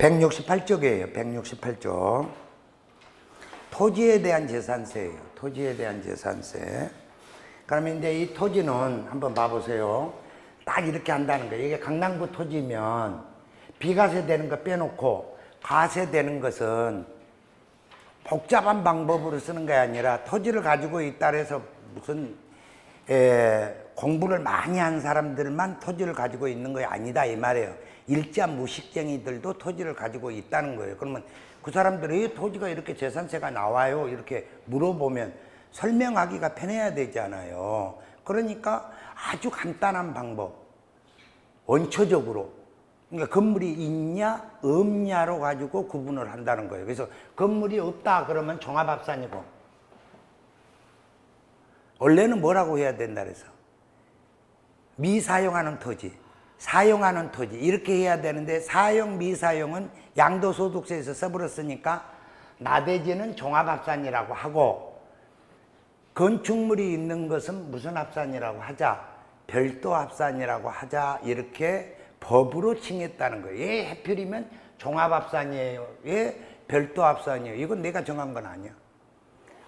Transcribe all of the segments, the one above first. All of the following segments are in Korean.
168쪽이에요. 168쪽. 토지에 대한 재산세예요. 토지에 대한 재산세. 그러면 이제 이 토지는 한번 봐보세요. 딱 이렇게 한다는 거예요. 이게 강남구 토지면 비과세 되는 거 빼놓고 과세 되는 것은 복잡한 방법으로 쓰는 게 아니라 토지를 가지고 있다 해서 무슨 공부를 많이 한 사람들만 토지를 가지고 있는 거 아니다 이 말이에요. 일자 무식쟁이들도 토지를 가지고 있다는 거예요. 그러면 그 사람들이 토지가 이렇게 재산세가 나와요 이렇게 물어보면 설명하기가 편해야 되잖아요. 그러니까 아주 간단한 방법, 원초적으로, 그러니까 건물이 있냐 없냐로 가지고 구분을 한다는 거예요. 그래서 건물이 없다 그러면 종합합산이고, 원래는 뭐라고 해야 된다 그래서 미사용하는 토지, 사용하는 토지 이렇게 해야 되는데, 사용 미사용은 양도소득세에서 써버렸으니까 나대지는 종합합산이라고 하고, 건축물이 있는 것은 무슨 합산이라고 하자, 별도 합산이라고 하자, 이렇게 법으로 칭했다는 거예요. 얘 해필이면 종합합산이에요, 얘 별도 합산이에요. 이건 내가 정한 건 아니야.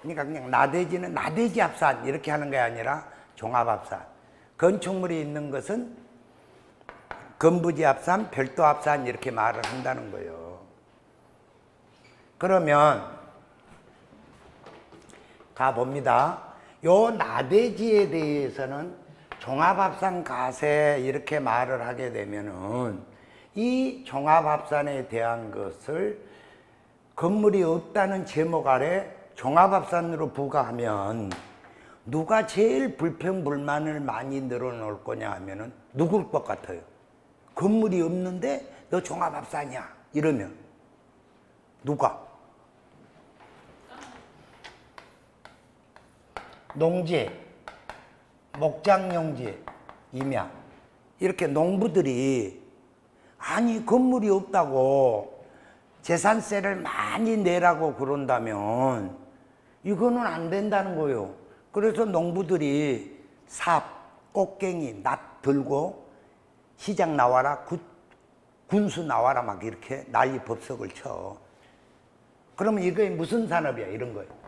그러니까 그냥 나대지는 나대지 합산 이렇게 하는 게 아니라 종합합산. 건축물이 있는 것은 건부지 합산, 별도 합산 이렇게 말을 한다는 거예요. 그러면 가봅니다. 요 나대지에 대해서는 종합합산 과세 이렇게 말을 하게 되면은 이 종합합산에 대한 것을 건물이 없다는 제목 아래 종합합산으로 부과하면 누가 제일 불평불만을 많이 늘어놓을 거냐 하면은 누굴 것 같아요? 건물이 없는데 너 종합합산이야 이러면 누가? 농지, 목장용지, 임야 이렇게 농부들이 아니 건물이 없다고 재산세를 많이 내라고 그런다면 이거는 안 된다는 거예요. 그래서 농부들이 삽, 꽃갱이, 낫 들고 시장 나와라, 군수 나와라 막 이렇게 난리 법석을 쳐. 그러면 이게 무슨 산업이야 이런 거예요.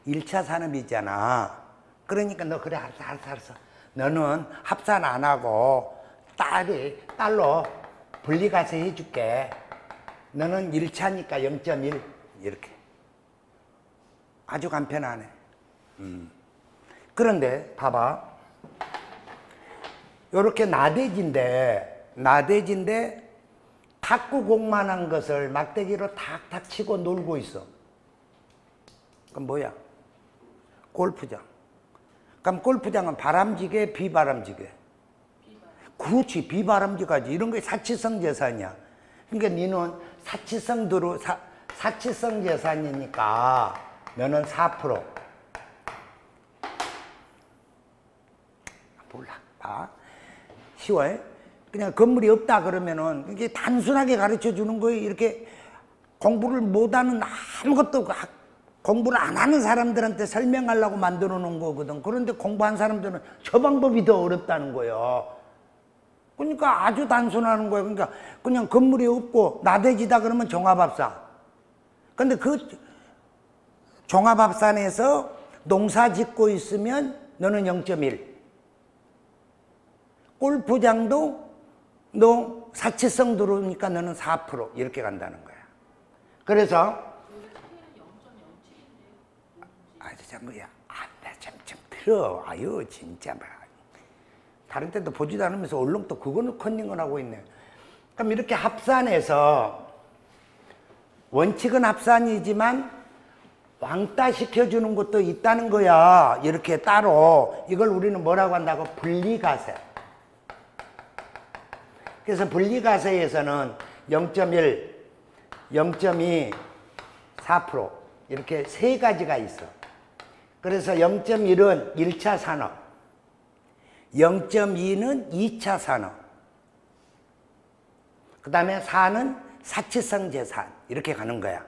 1차 산업이잖아. 그러니까 너 그래 알았어. 너는 합산 안 하고 딸로 분리과세 해줄게. 너는 1차니까 0.1 이렇게. 아주 간편하네. 그런데 봐봐. 요렇게 나대지인데 탁구공만한 것을 막대기로 탁탁 치고 놀고 있어. 그럼 뭐야? 골프장. 그럼 골프장은 바람직해 비바람직해? 그렇지, 비바람직하지. 이런 게 사치성 재산이야. 그러니까 니는 사치성 재산이니까 너는 4%. 몰라. 봐. 쉬워요. 그냥 건물이 없다 그러면은 이게 단순하게 가르쳐 주는 거예요. 이렇게 공부를 못하는, 아무것도 공부를 안 하는 사람들한테 설명하려고 만들어 놓은 거거든. 그런데 공부한 사람들은 저 방법이 더 어렵다는 거예요. 그러니까 아주 단순한 거예요. 그러니까 그냥 건물이 없고 나대지다 그러면 종합합산. 근데 그 종합합산에서 농사 짓고 있으면 너는 0.1. 골프장도 너 사치성 들어오니까 너는 4% 이렇게 간다는 거야. 그래서 참 뭐야, 좀 들어. 아유 진짜 막 다른 때도 보지도 않으면서 얼른 또 그거는 컨닝을 하고 있네. 그럼 이렇게 합산해서 원칙은 합산이지만 왕따 시켜주는 것도 있다는 거야. 이렇게 따로. 이걸 우리는 뭐라고 한다고? 분리과세. 그래서 분리과세에서는 0.1, 0.2, 4% 이렇게 세 가지가 있어. 그래서 0.1은 1차 산업, 0.2는 2차 산업, 그 다음에 4는 사치성 재산 이렇게 가는 거야.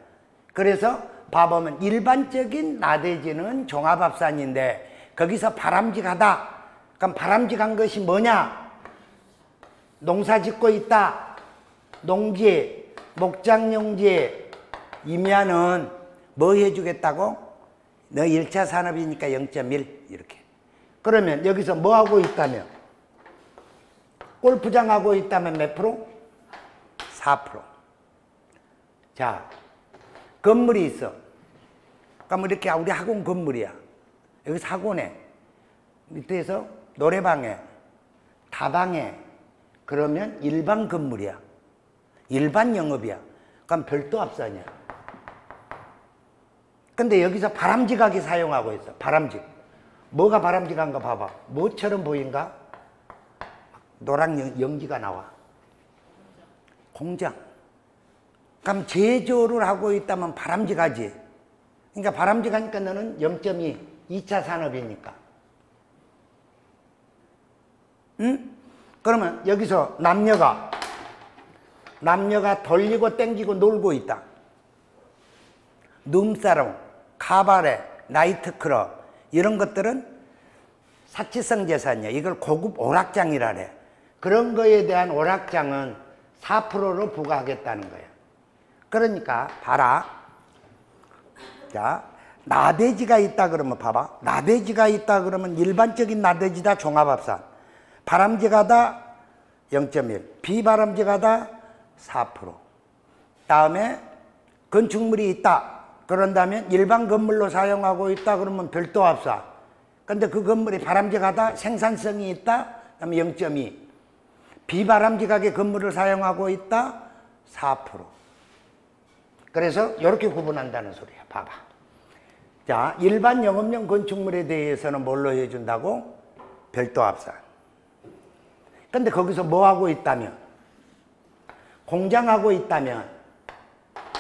그래서 봐보면 일반적인 나대지는 종합합산인데 거기서 바람직하다. 그럼 바람직한 것이 뭐냐? 농사 짓고 있다. 농지, 목장용지 임야는 뭐 해주겠다고? 너 1차 산업이니까 0.1 이렇게. 그러면 여기서 뭐 하고 있다면? 골프장 하고 있다면 몇 프로? 4%. 자, 건물이 있어. 그럼 이렇게 우리 학원 건물이야. 여기서 학원에, 밑에서 노래방에, 다방에, 그러면 일반 건물이야. 일반 영업이야. 그럼 별도 합산이야. 근데 여기서 바람직하게 사용하고 있어. 바람직. 뭐가 바람직한가 봐봐. 뭐처럼 보인가? 노랑 연기가 나와. 공장. 그럼 제조를 하고 있다면 바람직하지. 그러니까 바람직하니까 너는 0.2, 2차 산업이니까. 응? 그러면 여기서 남녀가 돌리고 땡기고 놀고 있다. 룸사롱, 카바레, 나이트클럽 이런 것들은 사치성 재산이야. 이걸 고급 오락장이라래. 그런 거에 대한 오락장은 4%로 부과하겠다는 거야. 그러니까 봐라. 자, 나대지가 있다 그러면 봐봐. 나대지가 있다 그러면 일반적인 나대지다 종합합산. 바람직하다 0.1, 비바람직하다 4%. 다음에 건축물이 있다. 그런다면 일반 건물로 사용하고 있다 그러면 별도 합산. 근데 그 건물이 바람직하다, 생산성이 있다, 그러면 0.2. 비바람직하게 건물을 사용하고 있다, 4%. 그래서 이렇게 구분한다는 소리야. 봐봐. 자, 일반 영업용 건축물에 대해서는 뭘로 해준다고? 별도 합산. 근데 거기서 뭐 하고 있다면? 공장하고 있다면?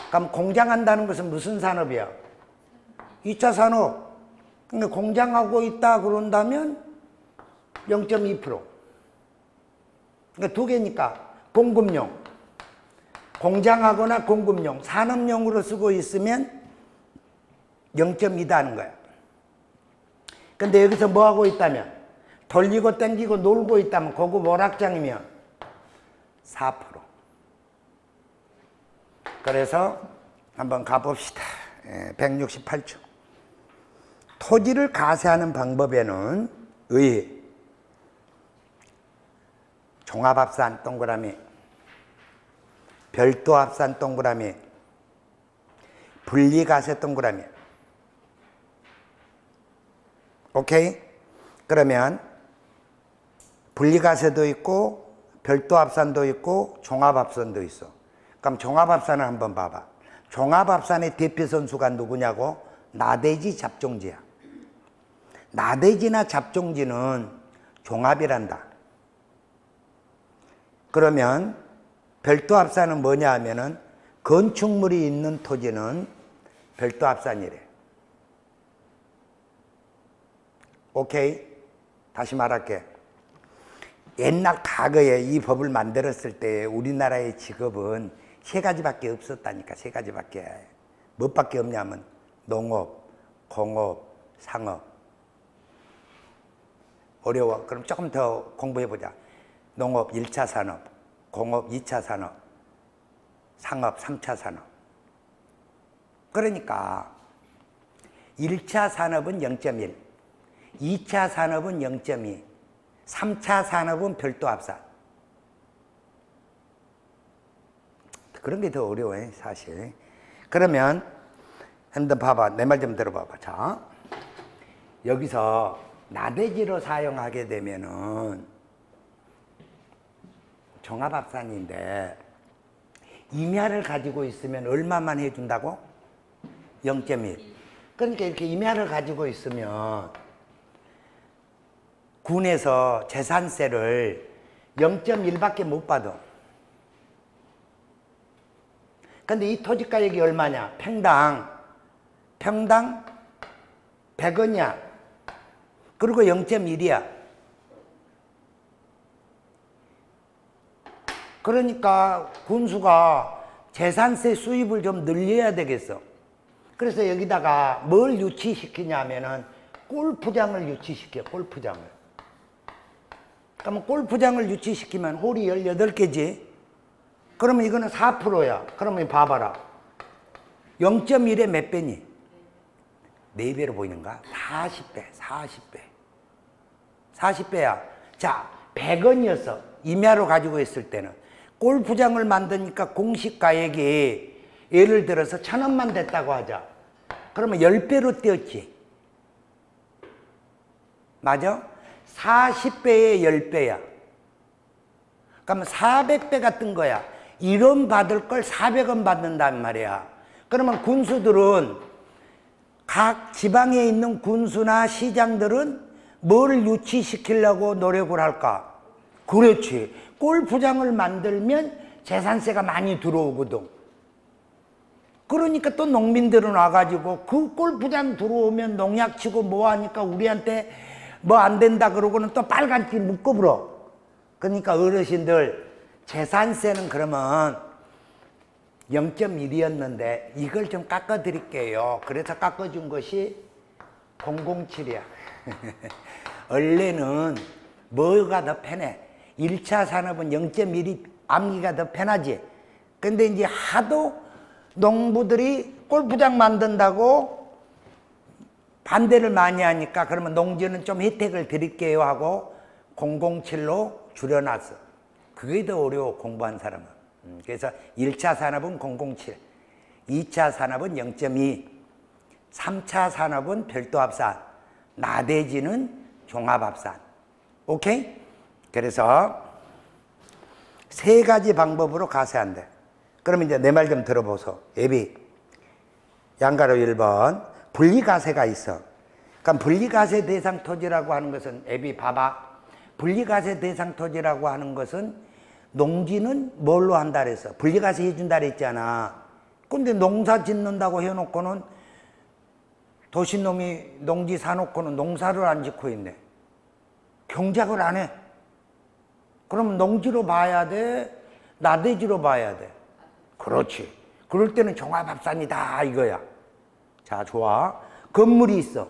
그럼 공장한다는 것은 무슨 산업이야? 2차 산업. 그러니까 공장하고 있다 그런다면 0.2%. 그러니까 두 개니까 공급용. 공장하거나 공급용, 산업용으로 쓰고 있으면 0.2다는 거야. 근데 여기서 뭐 하고 있다면? 돌리고 땡기고 놀고 있다면 고급 오락장이면 4%. 그래서 한번 가봅시다. 168초. 토지를 가세하는 방법에는 의해 종합합산 동그라미, 별도합산 동그라미, 분리가세 동그라미. 오케이? 그러면 분리가세도 있고 별도합산도 있고 종합합산도 있어. 그럼 종합합산을 한번 봐봐. 종합합산의 대표 선수가 누구냐고? 나대지, 잡종지야. 나대지나 잡종지는 종합이란다. 그러면 별도합산은 뭐냐 하면은 건축물이 있는 토지는 별도합산이래. 오케이? 다시 말할게. 옛날 과거에 이 법을 만들었을 때 우리나라의 직업은 세 가지밖에 없었다니까. 세 가지밖에. 무엇밖에 없냐면 농업, 공업, 상업. 어려워. 그럼 조금 더 공부해보자. 농업 1차 산업, 공업 2차 산업, 상업 3차 산업. 그러니까 1차 산업은 0.1, 2차 산업은 0.2, 3차 산업은 별도합산. 그런 게 더 어려워요, 사실. 그러면 한번 봐봐. 내 말 좀 들어봐봐. 자, 여기서 나대지로 사용하게 되면은 종합합산인데 임야를 가지고 있으면 얼마만 해준다고? 0.1. 그러니까 이렇게 임야를 가지고 있으면 군에서 재산세를 0.1밖에 못 받아. 근데 이 토지가액이 얼마냐? 평당 100원이야. 그리고 0.1이야. 그러니까 군수가 재산세 수입을 좀 늘려야 되겠어. 그래서 여기다가 뭘 유치시키냐면은 골프장을 유치시켜. 골프장을. 그러면 골프장을 유치시키면 홀이 18개지. 그러면 이거는 4%야. 그러면 봐봐라. 0.1의 몇 배니? 4배로 보이는가? 40배, 40배. 40배야. 자, 100원이었어. 임야로 가지고 있을 때는. 골프장을 만드니까 공시가액이 예를 들어서 1,000원만 됐다고 하자. 그러면 10배로 뛰었지. 맞아? 40배에 10배야. 그러면 400배가 뜬 거야. 1원 받을 걸 400원 받는단 말이야. 그러면 군수들은 각 지방에 있는 군수나 시장들은 뭘 유치시키려고 노력을 할까? 그렇지. 골프장을 만들면 재산세가 많이 들어오거든. 그러니까 또 농민들은 와가지고 그 골프장 들어오면 농약 치고 뭐 하니까 우리한테 뭐 안 된다 그러고는 또 빨간띠 묶어버려. 그러니까 어르신들 재산세는 그러면 0.1이었는데 이걸 좀 깎아드릴게요. 그래서 깎아준 것이 007이야. 원래는 뭐가 더 편해? 1차 산업은 0.1이 암기가 더 편하지. 근데 이제 하도 농부들이 골프장 만든다고 반대를 많이 하니까 그러면 농지는 좀 혜택을 드릴게요 하고 007로 줄여놨어. 그게 더 어려워, 공부한 사람은. 그래서 1차 산업은 007, 2차 산업은 0.2, 3차 산업은 별도 합산, 나대지는 종합 합산. 오케이? 그래서 세 가지 방법으로 가세한대. 그러면 이제 내 말 좀 들어보소. 예비. 양가로 1번. 분리가세가 있어. 그럼 분리가세 대상 토지라고 하는 것은, 예비 봐봐. 분리가세 대상 토지라고 하는 것은 농지는 뭘로 한다 그랬어? 분리가세 해준다 그랬잖아. 근데 농사 짓는다고 해놓고는 도시놈이 농지 사놓고는 농사를 안 짓고 있네. 경작을 안 해. 그러면 농지로 봐야 돼? 나대지로 봐야 돼? 그렇지. 그럴 때는 종합합산이다 이거야. 자, 좋아. 건물이 있어.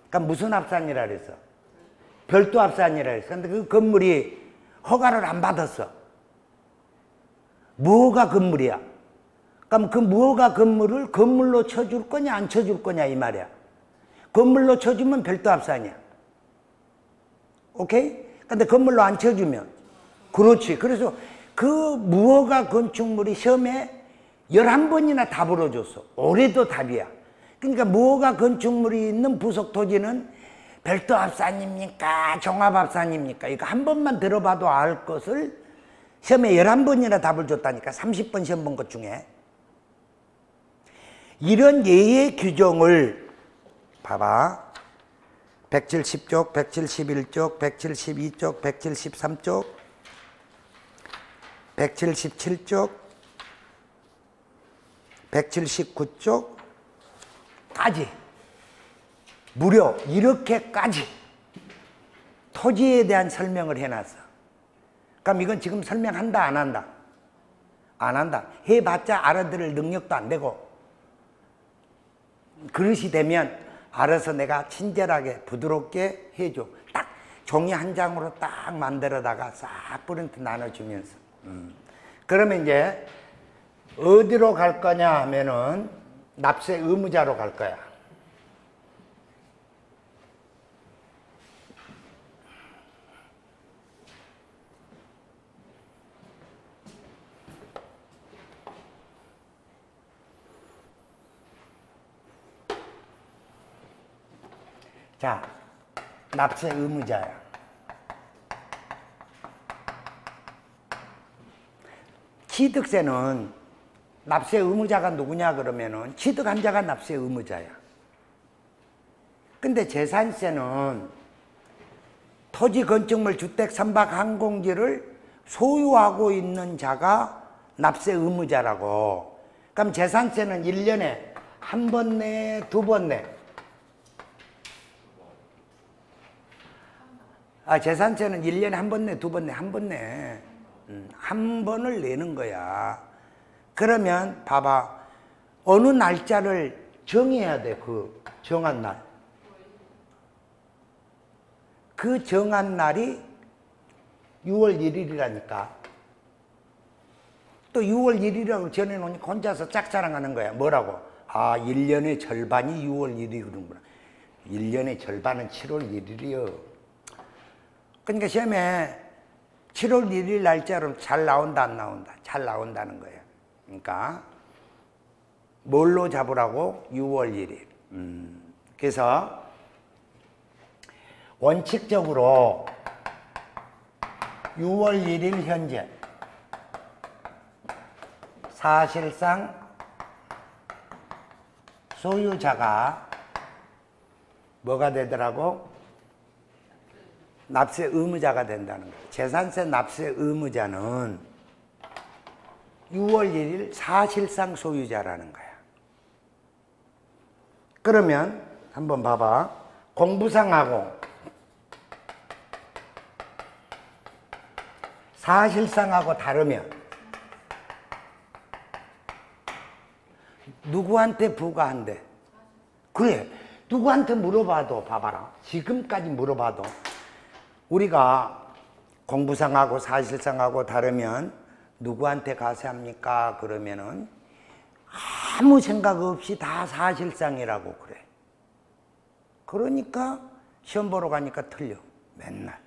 그러니까 무슨 합산이라 그랬어? 별도 합산이라 그랬어. 근데 그 건물이 허가를 안 받았어. 뭐가 건물이야? 그럼 그 뭐가 건물을 건물로 쳐줄 거냐 안 쳐줄 거냐 이 말이야. 건물로 쳐주면 별도 합산이야. 오케이? 근데 건물로 안 쳐주면 그렇지. 그래서 그 무허가 건축물이 시험에 11번이나 답을 줬어. 올해도 답이야. 그러니까 무허가 건축물이 있는 부속 토지는 별도 합산입니까? 종합 합산입니까? 이거 한 번만 들어봐도 알 것을 시험에 11번이나 답을 줬다니까. 30번 시험 본 것 중에. 이런 예외 규정을 봐봐. 170쪽, 171쪽, 172쪽, 173쪽, 177쪽, 179쪽까지 무려 이렇게까지 토지에 대한 설명을 해놨어. 그럼 이건 지금 설명한다 안 한다? 안 한다. 해봤자 알아들을 능력도 안 되고 그릇이 되면 알아서 내가 친절하게 부드럽게 해줘. 딱 종이 한 장으로 딱 만들어다가 싹 프린트 나눠주면서 그러면 이제 어디로 갈 거냐 하면은 납세 의무자로 갈 거야. 자, 납세 의무자야. 취득세는 납세 의무자가 누구냐 그러면은 취득한 자가 납세 의무자야. 근데 재산세는 토지 건축물 주택 선박 항공지를 소유하고 있는 자가 납세 의무자라고. 그럼 재산세는 1년에 한 번 내, 두 번 내? 재산세는 1년에 한 번 내, 두 번 내? 한 번 내. 한 번을 내는 거야. 그러면 봐봐. 어느 날짜를 정해야 돼. 그 정한 날. 그 정한 날이 6월 1일이라니까. 또 6월 1일이라고 전해놓으니까 혼자서 짝사랑하는 거야. 뭐라고? 아, 1년의 절반이 6월 1일이구나. 1년의 절반은 7월 1일이요. 그러니까 시험에 7월 1일 날짜로 잘 나온다 안 나온다? 잘 나온다는 거예요. 그러니까 뭘로 잡으라고? 6월 1일. 그래서 원칙적으로 6월 1일 현재 사실상 소유자가 뭐가 되더라고? 납세 의무자가 된다는 거예요. 재산세 납세 의무자는 6월 1일 사실상 소유자라는 거야. 그러면 한번 봐봐. 공부상하고 사실상하고 다르면 누구한테 부과한대? 그래, 누구한테 물어봐도 봐봐라. 지금까지 물어봐도 우리가 공부상하고 사실상하고 다르면 누구한테 가세합니까? 그러면은 아무 생각 없이 다 사실상이라고 그래. 그러니까 시험 보러 가니까 틀려. 맨날.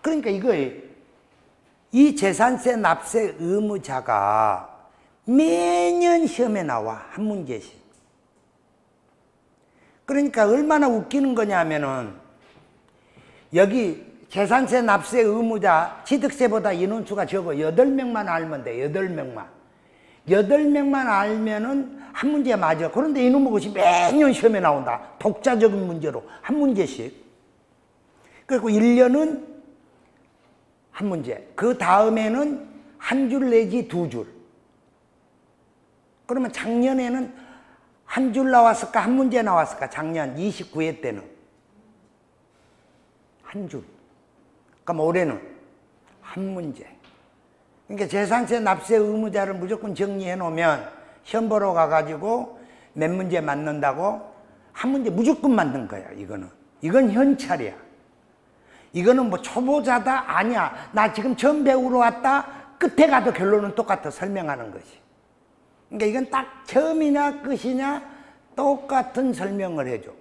그러니까 이 재산세 납세 의무자가 매년 시험에 나와. 한 문제씩. 그러니까 얼마나 웃기는 거냐면은 여기 재산세 납세 의무자 취득세보다 인원수가 적어. 8명만 알면 돼. 8명만. 8명만 알면은 한 문제 맞아. 그런데 이놈의 것이 매년 시험에 나온다. 독자적인 문제로 한 문제씩. 그리고 1년은 한 문제. 그 다음에는 한 줄 내지 2줄. 그러면 작년에는 한 줄 나왔을까? 한 문제 나왔을까? 작년 29회 때는 한 줄. 그럼 올해는 한 문제. 그러니까 재산세 납세 의무자를 무조건 정리해 놓으면 시험 보러 가가지고 몇 문제 맞는다고? 한 문제 무조건 맞는 거야. 이건 현찰이야. 이거는 뭐 초보자다? 아니야. 나 지금 처음 배우러 왔다? 끝에 가도 결론은 똑같아. 설명하는 것이. 그러니까 이건 딱 처음이냐 끝이냐 똑같은 설명을 해줘.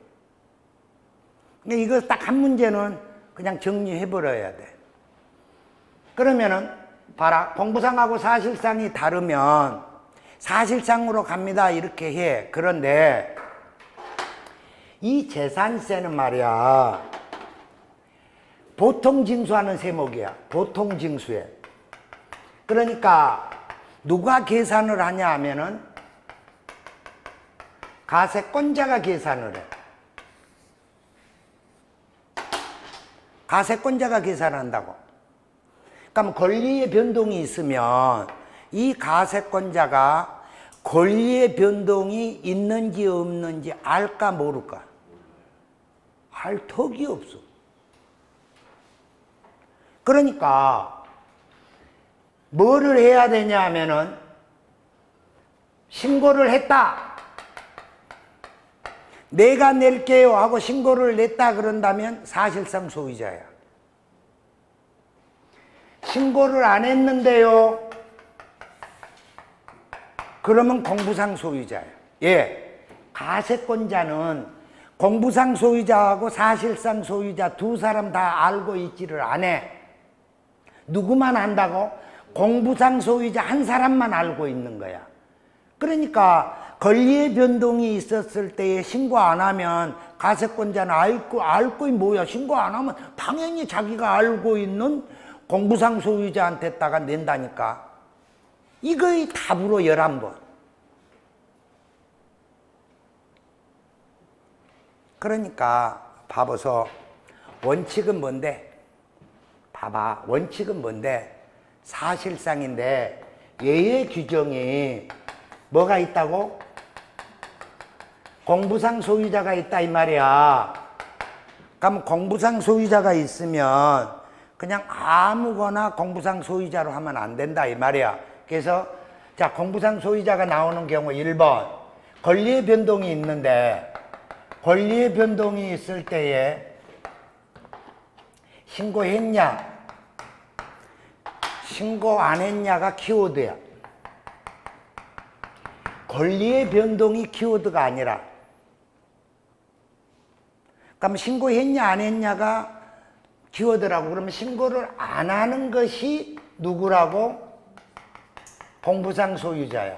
그러니까 이거 딱 한 문제는 그냥 정리해버려야 돼. 그러면은 봐라. 공부상하고 사실상이 다르면 사실상으로 갑니다. 이렇게 해. 그런데 이 재산세는 말이야. 보통징수하는 세목이야. 보통징수에. 그러니까 누가 계산을 하냐 하면은 가세권자가 계산을 해. 가세권자가 계산한다고. 그럼 권리의 변동이 있으면 이 가세권자가 권리의 변동이 있는지 없는지 알까 모를까? 알 턱이 없어. 그러니까 뭐를 해야 되냐 하면은 신고를 했다. 내가 낼게요 하고 신고를 냈다 그런다면 사실상 소유자야. 신고를 안 했는데요. 그러면 공부상 소유자야. 예, 가세권자는 공부상 소유자하고 사실상 소유자 두 사람 다 알고 있지를 않아. 누구만 안다고? 공부상 소유자 한 사람만 알고 있는 거야. 그러니까 권리의 변동이 있었을 때에 신고 안 하면 가세권자는 알고 뭐야. 신고 안 하면 당연히 자기가 알고 있는 공부상 소유자한테다가 낸다니까. 이거의 답으로 11번. 그러니까 봐보소. 원칙은 뭔데? 봐봐. 원칙은 뭔데? 사실상인데 예외 규정이 뭐가 있다고? 공부상 소유자가 있다 이 말이야. 그럼 공부상 소유자가 있으면 그냥 아무거나 공부상 소유자로 하면 안 된다 이 말이야. 그래서 자, 공부상 소유자가 나오는 경우 1번 권리의 변동이 있는데 권리의 변동이 있을 때에 신고했냐? 신고 안 했냐가 키워드야. 권리의 변동이 키워드가 아니라. 그럼 신고했냐 안 했냐가 키워드라고. 그러면 신고를 안 하는 것이 누구라고? 공부상 소유자야.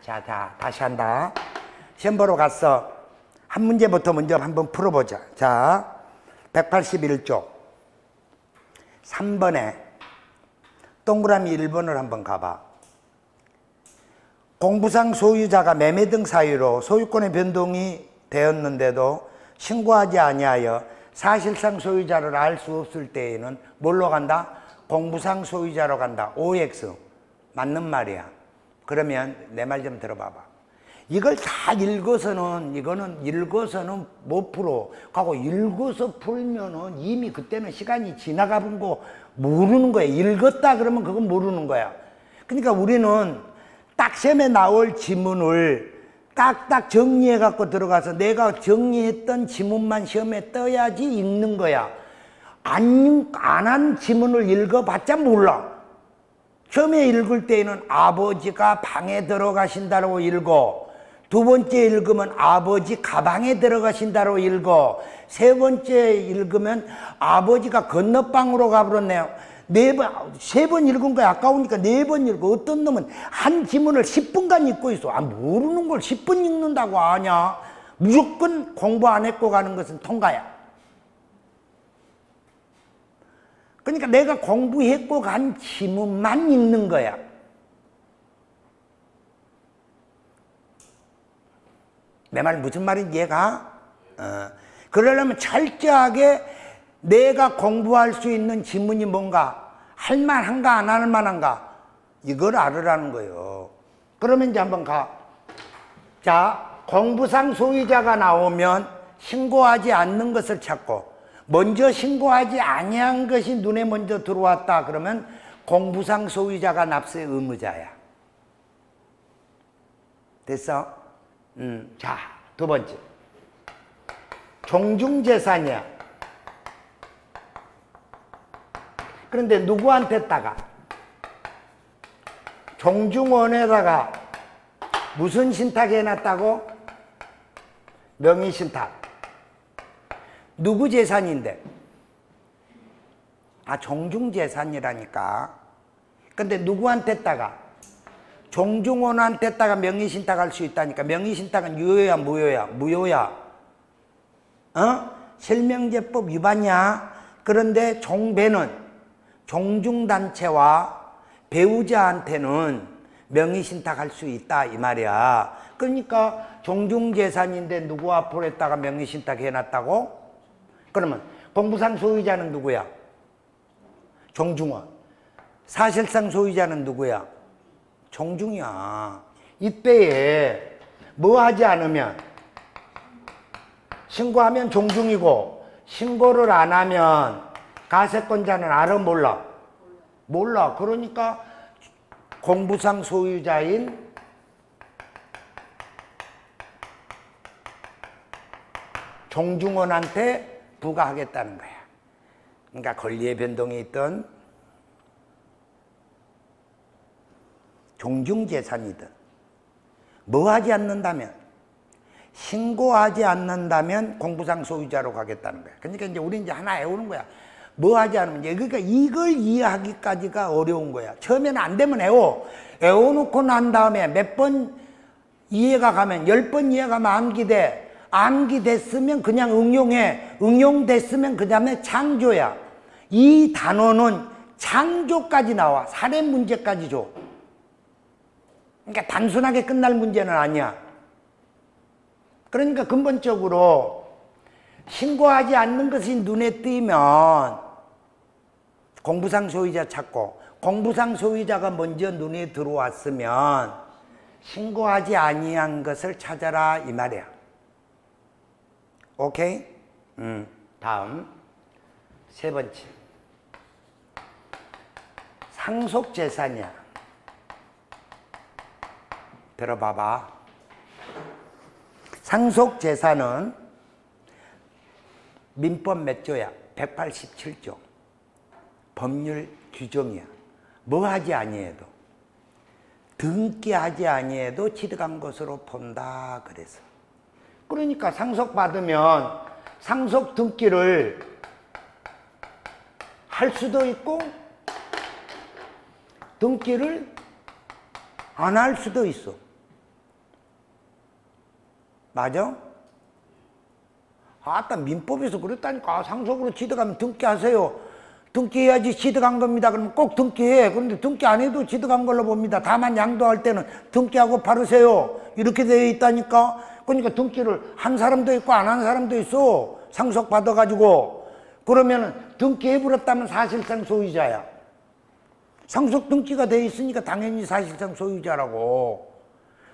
자, 다시 한다. 시험 보러 갔어. 한 문제부터 먼저 한번 풀어보자. 자, 181쪽 3번에 동그라미 1번을 한번 가봐. 공부상 소유자가 매매 등 사유로 소유권의 변동이 되었는데도 신고하지 아니하여 사실상 소유자를 알 수 없을 때에는 뭘로 간다? 공부상 소유자로 간다. OX. 맞는 말이야. 그러면 내 말 좀 들어봐봐. 이걸 다 읽어서는, 이거는 읽어서는 못 풀어. 하고 읽어서 풀면은 이미 그때는 시간이 지나가 본 거 모르는 거야. 읽었다 그러면 그건 모르는 거야. 그러니까 우리는 딱 시험에 나올 지문을 딱딱 정리해 갖고 들어가서 내가 정리했던 지문만 시험에 떠야지 읽는 거야. 안 한 지문을 읽어봤자 몰라. 처음에 읽을 때에는 아버지가 방에 들어가신다고 읽어. 두 번째 읽으면 아버지 가방에 들어가신다고 읽어. 세 번째 읽으면 아버지가 건너방으로 가버렸네요. 세 번 읽은 거야. 아까우니까 4번 읽어. 어떤 놈은 한 지문을 10분간 읽고 있어. 모르는 걸 10분 읽는다고 아냐? 무조건 공부 안 했고 가는 것은 통과야. 그러니까 내가 공부했고 간 지문만 읽는 거야. 내 말 무슨 말인지 이해가? 그러려면 철저하게 내가 공부할 수 있는 지문이 뭔가 할만한가 안 할만한가 이걸 알으라는 거예요. 그러면 이제 한번 가. 자, 공부상 소유자가 나오면 신고하지 않는 것을 찾고 먼저 신고하지 아니한 것이 눈에 먼저 들어왔다 그러면 공부상 소유자가 납세의 의무자야. 됐어? 자, 두 번째. 종중재산이야. 그런데 누구한테다가? 종중원에다가 무슨 신탁 해놨다고? 명의신탁. 누구 재산인데? 종중재산이라니까. 근데 누구한테다가? 종중원한테다가 명의신탁할 수 있다니까. 명의신탁은 유효야 무효야? 무효야. 실명제법 위반이야. 그런데 종배는 종중단체와 배우자한테는 명의신탁할 수 있다 이 말이야. 그러니까 종중재산인데 누구 앞으로 했다가 명의신탁 해놨다고? 그러면 공부상 소유자는 누구야? 종중원. 사실상 소유자는 누구야? 종중이야. 이때에 뭐 하지 않으면 신고하면 종중이고 신고를 안 하면 가세권자는 알아 몰라? 몰라. 그러니까 공부상 소유자인 종중원한테 부과하겠다는 거야. 그러니까 권리의 변동이 있던 종중재산이든 뭐 하지 않는다면 신고하지 않는다면 공부상 소유자로 가겠다는 거야. 그러니까 이제 우리 이제 하나 외우는 거야. 뭐 하지 않으면 그러니까 이걸 이해하기까지가 어려운 거야. 처음에는 안 되면 외워놓고 난 다음에 몇 번 이해가 가면 10번 이해가 가면 암기돼. 암기됐으면 그냥 응용해. 응용됐으면 그 다음에 창조야. 이 단어는 창조까지 나와. 사례 문제까지 줘. 그러니까 단순하게 끝날 문제는 아니야. 그러니까 근본적으로 신고하지 않는 것이 눈에 띄면 공부상 소유자 찾고 공부상 소유자가 먼저 눈에 들어왔으면 신고하지 아니한 것을 찾아라 이 말이야. 오케이? 다음 세 번째. 상속재산이야. 들어봐봐. 상속재산은 민법 몇 조야? 187조. 법률 규정이야. 뭐 하지 아니해도, 등기하지 아니해도 취득한 것으로 본다 그래서. 그러니까 상속받으면 상속 등기를 할 수도 있고 등기를 안 할 수도 있어. 맞아? 아따 민법에서 그랬다니까. 상속으로 취득하면 등기하세요. 등기해야지 취득한 겁니다. 그러면 꼭 등기해. 그런데 등기 안 해도 취득한 걸로 봅니다. 다만 양도할 때는 등기하고 바르세요. 이렇게 되어 있다니까. 그러니까 등기를 한 사람도 있고 안 한 사람도 있어. 상속 받아가지고. 그러면은 등기해버렸다면 사실상 소유자야. 상속 등기가 되어 있으니까 당연히 사실상 소유자라고.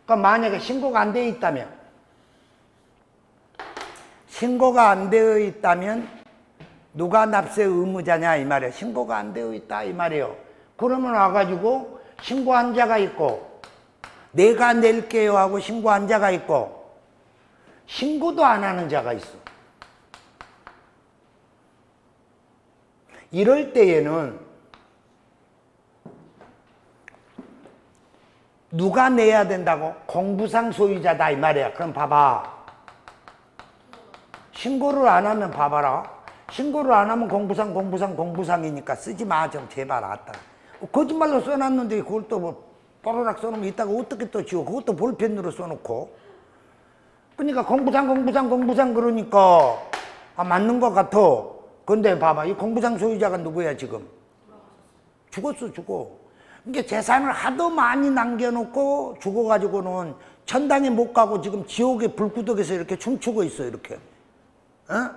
그러니까 만약에 신고가 안 되어 있다면, 신고가 안 되어 있다면 누가 납세 의무자냐 이 말이에요. 신고가 안 되어 있다 이 말이에요. 그러면 와가지고 신고한 자가 있고 내가 낼게요 하고 신고한 자가 있고 신고도 안 하는 자가 있어. 이럴 때에는 누가 내야 된다고? 공부상 소유자다 이 말이야. 그럼 봐봐. 신고를 안 하면 봐봐라. 신고를 안 하면 공부상이니까 쓰지 마 좀 제발. 아따 거짓말로 써놨는데 그걸 또 뭐 뽀로락 써놓으면 이따가 어떻게 또 지워. 그것도 볼펜으로 써놓고. 그러니까 공부상 그러니까 맞는 것 같아. 근데 봐봐, 이 공부상 소유자가 누구야 지금? 죽었어. 그러니까 재산을 하도 많이 남겨놓고 죽어가지고는 천당에 못 가고 지금 지옥의 불구덩에서 이렇게 춤추고 있어 이렇게. 어?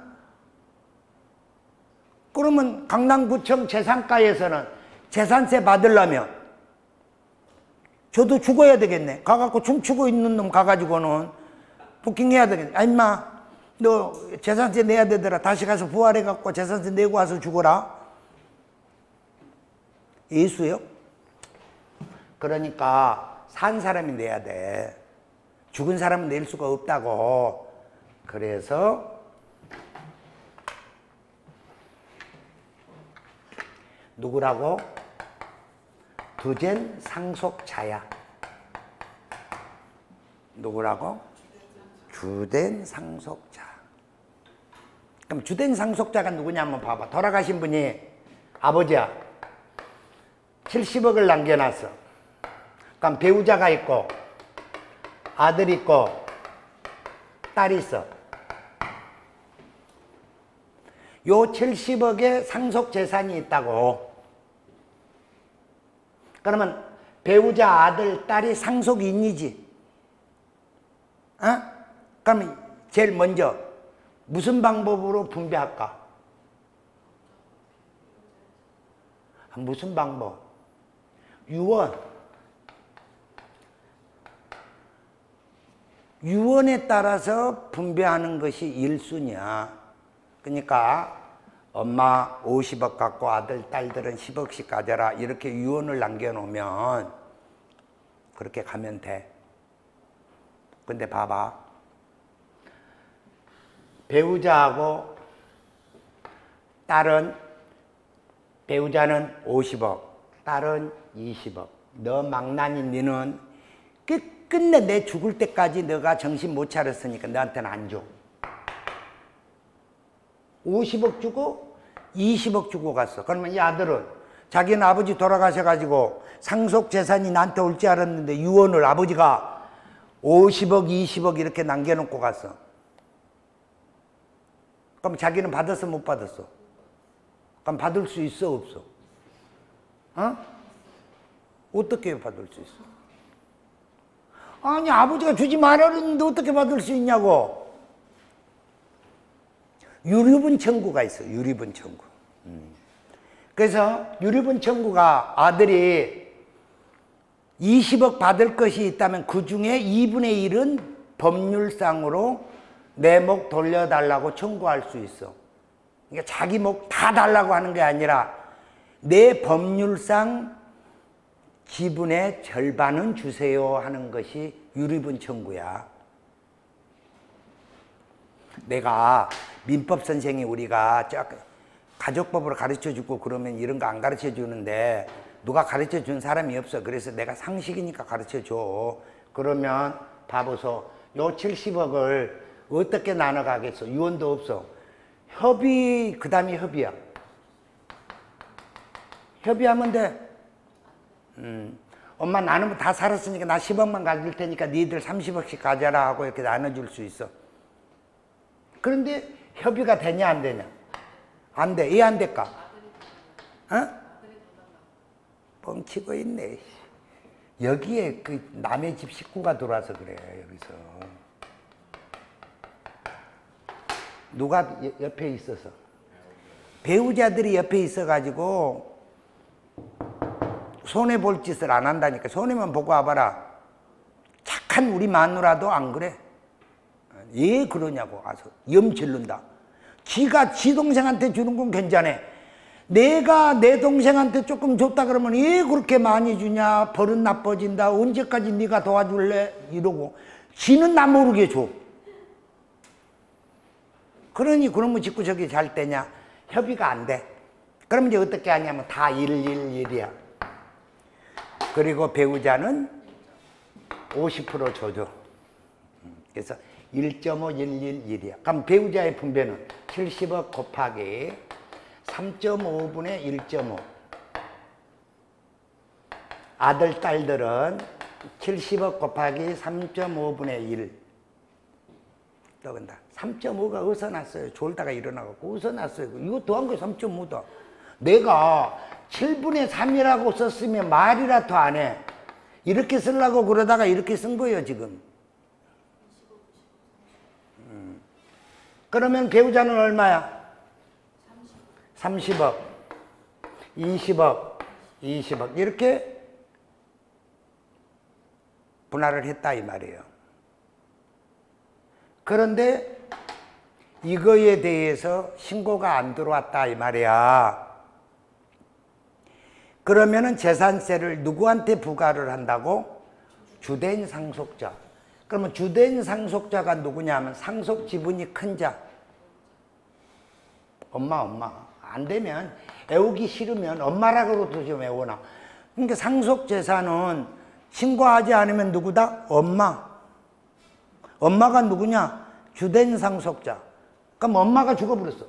그러면 강남구청 재산가에서는 재산세 받으려면 저도 죽어야 되겠네. 가갖고 춤추고 있는 놈 가가지고는 부킹해야 되겠네. 아 임마 너 재산세 내야 되더라. 다시 가서 부활해갖고 재산세 내고 와서 죽어라. 예수요? 그러니까 산 사람이 내야 돼. 죽은 사람은 낼 수가 없다고. 그래서 누구라고? 주된 상속자야. 누구라고? 주된 상속자. 그럼 주된 상속자가 누구냐 한번 봐봐. 돌아가신 분이 아버지야. 70억을 남겨놨어. 그럼 배우자가 있고 아들 있고 딸이 있어. 요 70억의 상속재산이 있다고. 그러면 배우자, 아들, 딸이 상속인이지. 어? 그러면 제일 먼저 무슨 방법으로 분배할까? 무슨 방법? 유언에 따라서 분배하는 것이 1순위야. 그러니까 엄마 50억 갖고 아들, 딸들은 10억씩 가져라. 이렇게 유언을 남겨놓으면 그렇게 가면 돼. 근데 봐봐. 배우자하고 딸은, 배우자는 50억, 딸은 20억. 너 망나니 너는 끝내 내 죽을 때까지 너가 정신 못 차렸으니까 너한테는 안 줘. 50억 주고 20억 주고 갔어. 그러면 이 아들은 자기는 아버지 돌아가셔가지고 상속재산이 나한테 올 줄 알았는데 유언을 아버지가 50억, 20억 이렇게 남겨놓고 갔어. 그럼 자기는 받았어, 못 받았어? 그럼 받을 수 있어, 없어? 어? 어떻게 받을 수 있어? 아니, 아버지가 주지 말았는데 어떻게 받을 수 있냐고. 유류분 청구가 있어. 유류분 청구. 그래서 유류분 청구가 아들이 20억 받을 것이 있다면 그 중에 2분의 1은 법률상으로 내 목 돌려달라고 청구할 수 있어. 그러니까 자기 목 다 달라고 하는 게 아니라 내 법률상 지분의 절반은 주세요 하는 것이 유류분 청구야. 내가 민법 선생이 우리가 가족법으로 가르쳐주고 그러면 이런 거 안 가르쳐주는데 누가 가르쳐준 사람이 없어. 그래서 내가 상식이니까 가르쳐줘. 그러면 봐보소. 요 70억을 어떻게 나눠가겠어? 유언도 없어. 협의, 그 다음에 협의야. 협의하면 돼. 엄마 나는 다 살았으니까 나 10억만 가질 테니까 니들 30억씩 가져라 하고 이렇게 나눠줄 수 있어. 그런데 협의가 되냐 안 되냐? 안 돼. 왜 안 될까? 어? 뻥치고 있네. 여기에 그 남의 집 식구가 들어와서 그래. 여기서 누가 옆에 있어서, 배우자들이 옆에 있어가지고 손해볼 짓을 안 한다니까. 손해만 보고 와봐라. 착한 우리 마누라도 안 그래. 왜 그러냐고. 와서 염 질른다. 지가 지 동생한테 주는 건 괜찮아. 내가 내 동생한테 조금 줬다 그러면 왜 그렇게 많이 주냐, 버릇 나빠진다, 언제까지 네가 도와줄래, 이러고 지는 나 모르게 줘. 그러니 그러면 짓고 저기 잘 되냐? 협의가 안 돼. 그럼 이제 어떻게 하냐면 다 111이야. 그리고 배우자는 50% 줘줘. 그래서 1.5111이야. 그럼 배우자의 분배는 70억 곱하기 3.5분의 1.5. 아들, 딸들은 70억 곱하기 3.5분의 1. 떠간다. 3.5가 어디서 났어요? 졸다가 일어나고 어디서 났어요? 이거 더한 거 3.5다. 내가 7분의 3이라고 썼으면 말이라도 안 해. 이렇게 쓰려고 그러다가 이렇게 쓴 거예요, 지금. 그러면 배우자는 얼마야? 30억, 20억, 20억 이렇게 분할을 했다 이 말이에요. 그런데 이거에 대해서 신고가 안 들어왔다 이 말이야. 그러면은 재산세를 누구한테 부과를 한다고? 주된 상속자. 그러면 주된 상속자가 누구냐 하면 상속 지분이 큰 자. 엄마. 안 되면 애우기 싫으면 엄마라고도 좀 애워놔. 그러니까 상속 재산은 신고하지 않으면 누구다? 엄마. 엄마가 누구냐? 주된 상속자. 그럼 엄마가 죽어버렸어.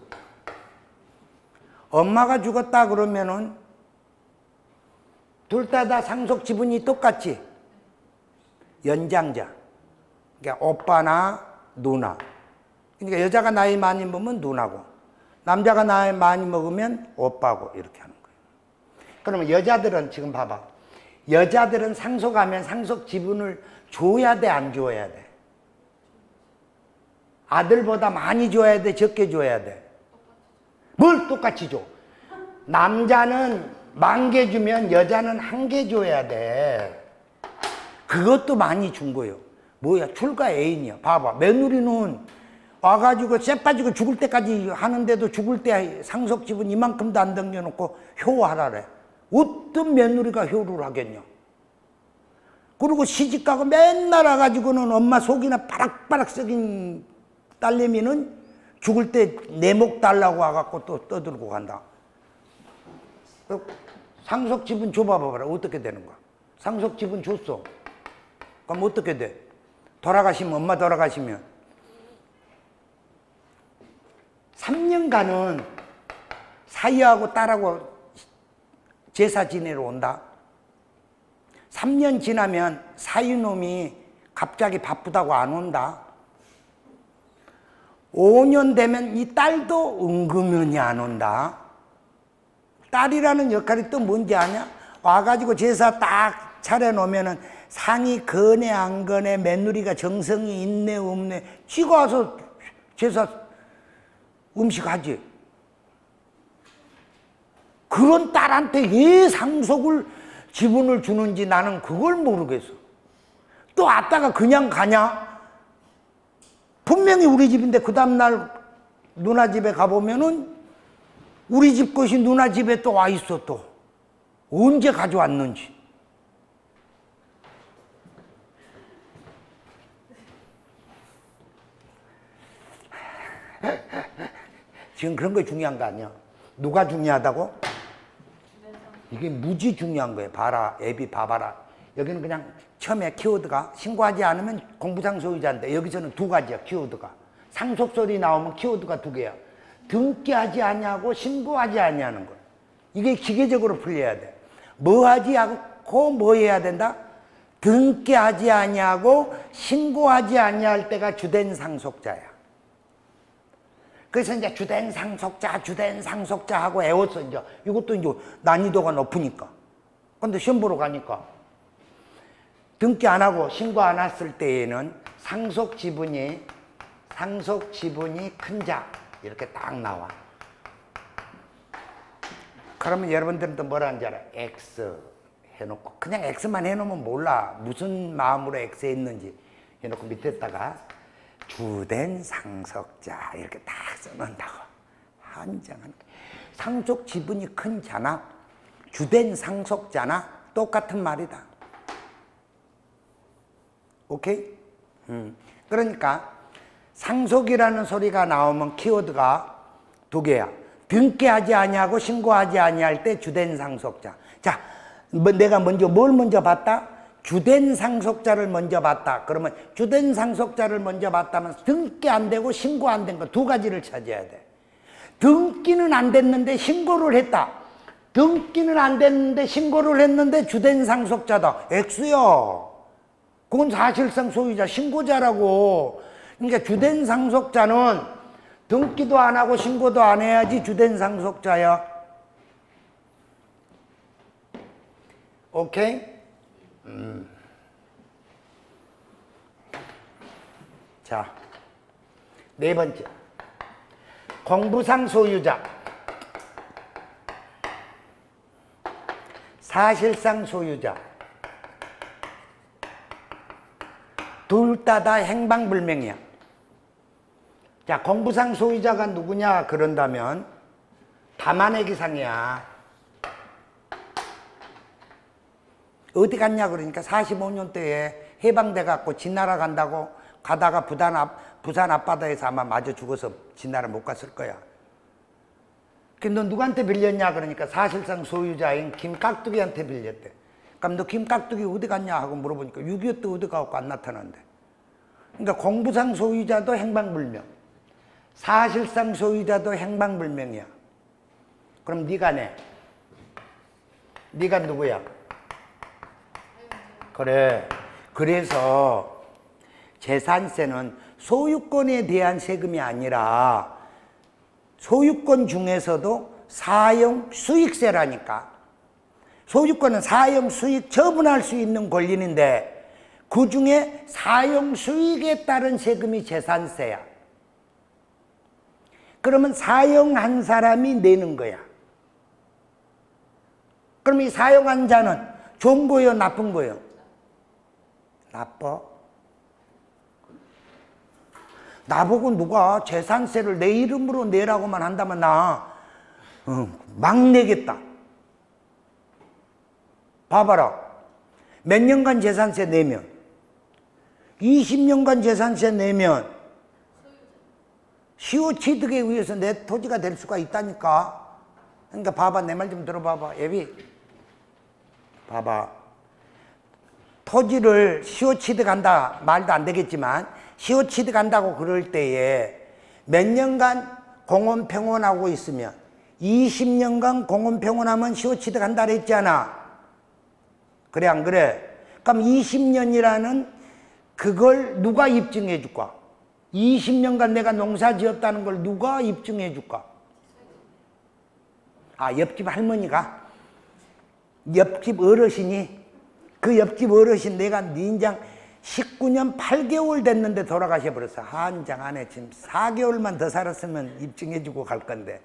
엄마가 죽었다 그러면은 둘 다 상속 지분이 똑같지? 연장자. 그러니까 오빠나 누나. 그러니까 여자가 나이 많이 먹으면 누나고 남자가 나이 많이 먹으면 오빠고 이렇게 하는 거예요. 그러면 여자들은 지금 봐봐. 여자들은 상속하면 상속 지분을 줘야 돼, 안 줘야 돼? 아들보다 많이 줘야 돼, 적게 줘야 돼? 뭘 똑같이 줘? 남자는 10,000개 주면 여자는 1개 줘야 돼. 그것도 많이 준 거예요. 뭐야? 출가 애인이야. 봐봐. 며느리는 와가지고 쎄 빠지고 죽을 때까지 하는데도 죽을 때 상속 지분 이만큼도 안 당겨놓고 효하라래. 어떤 며느리가 효를 하겠냐? 그리고 시집가고 맨날 와가지고는 엄마 속이나 바락바락 썩인 딸내미는 죽을 때 내 목 달라고 와갖고 또 떠들고 간다. 상속 지분 줘봐봐라. 어떻게 되는 거야? 상속 지분 줬어. 그럼 어떻게 돼? 돌아가시면, 엄마 돌아가시면 3년간은 사위하고 딸하고 제사 지내러 온다. 3년 지나면 사위놈이 갑자기 바쁘다고 안 온다. 5년 되면 이 딸도 은근히 안 온다. 딸이라는 역할이 또 뭔지 아냐? 와가지고 제사 딱 차려놓으면은 상이 거네 안 거네, 며느리가 정성이 있네 없네, 지가 와서 제사 음식 하지. 그런 딸한테 왜 상속을 지분을 주는지 나는 그걸 모르겠어. 또 왔다가 그냥 가냐? 분명히 우리 집인데 그 다음날 누나 집에 가보면은 우리 집 것이 누나 집에 또 와 있어. 또 언제 가져왔는지. 지금 그런 거 중요한 거 아니야. 누가 중요하다고? 이게 무지 중요한 거예요. 봐라, 애비 봐봐라. 여기는 그냥 처음에 키워드가 신고하지 않으면 공부상 소유자인데 여기서는 두 가지야, 키워드가. 상속설이 나오면 키워드가 두 개야. 등기하지 아니하고 신고하지 아니하는 거. 이게 기계적으로 풀려야 돼. 뭐 하지 않고 뭐 해야 된다? 등기하지 아니하고 신고하지 아니할 때가 주된 상속자야. 그래서 이제 주된 상속자 하고 애웠어, 이제. 이것도 이제 난이도가 높으니까. 근데 시험 보러 가니까 등기 안 하고 신고 안 했을 때에는 상속 지분이 큰 자. 이렇게 딱 나와. 그러면 여러분들은 뭐라 하는지 알아? X 해놓고. 그냥 X만 해놓으면 몰라. 무슨 마음으로 X 했는지 해놓고 밑에다가 주된 상속자 이렇게 딱 써놓는다고. 한장한 상속 지분이 큰 자나 주된 상속자나 똑같은 말이다. 오케이? 그러니까 상속이라는 소리가 나오면 키워드가 두 개야. 등기하지 아니하고 신고하지 아니할 때 주된 상속자. 자, 내가 먼저 뭘 먼저 봤다? 주된 상속자를 먼저 봤다. 그러면 주된 상속자를 먼저 봤다면 등기 안 되고 신고 안 된 거 두 가지를 찾아야 돼. 등기는 안 됐는데 신고를 했다. 등기는 안 됐는데 신고를 했는데 주된 상속자다. X요. 그건 사실상 소유자, 신고자라고. 그러니까 주된 상속자는 등기도 안 하고 신고도 안 해야지 주된 상속자야. 오케이? 자, 네 번째. 공부상 소유자. 사실상 소유자. 둘 다 행방불명이야. 자, 공부상 소유자가 누구냐 그런다면 다만의 기상이야. 어디 갔냐 그러니까 45년 때에 해방돼 갖고 진나라 간다고 가다가 부산 앞바다에서 아마 맞아 죽어서 진나라 못 갔을 거야. 근데 너 누구한테 빌렸냐 그러니까 사실상 소유자인 김깍두기한테 빌렸대. 그럼 너 김깍두기 어디 갔냐 하고 물어보니까 6.25 때 어디 가고 안 나타난대. 그러니까 공부상 소유자도 행방불명, 사실상 소유자도 행방불명이야. 그럼 네가 내. 네가 누구야? 그래. 그래서 재산세는 소유권에 대한 세금이 아니라 소유권 중에서도 사용 수익세라니까. 소유권은 사용 수익 처분할 수 있는 권리인데 그 중에 사용 수익에 따른 세금이 재산세야. 그러면 사용한 사람이 내는 거야. 그럼 이 사용한 자는 좋은 거요, 나쁜 거요? 나빠. 나보고 누가 재산세를 내 이름으로 내라고만 한다면 나 막 내겠다. 봐봐라. 몇 년간 재산세 내면 20년간 재산세 내면 시효 취득에 의해서 내 토지가 될 수가 있다니까. 그러니까 봐봐. 내 말 좀 들어봐봐. 예비. 봐봐. 토지를 시효 취득한다 말도 안 되겠지만 시효 취득한다고 그럴 때에 몇 년간 공원평원하고 있으면 20년간 공원평원하면 시효 취득한다 그랬잖아. 그래 안 그래? 그럼 20년이라는 그걸 누가 입증해 줄까? 20년간 내가 농사 지었다는 걸 누가 입증해 줄까? 아, 옆집 할머니가? 옆집 어르신이? 그 옆집 어르신 내가 인장 19년 8개월 됐는데 돌아가셔버렸어. 한장 안에 지금 4개월만 더 살았으면 입증해 주고 갈 건데.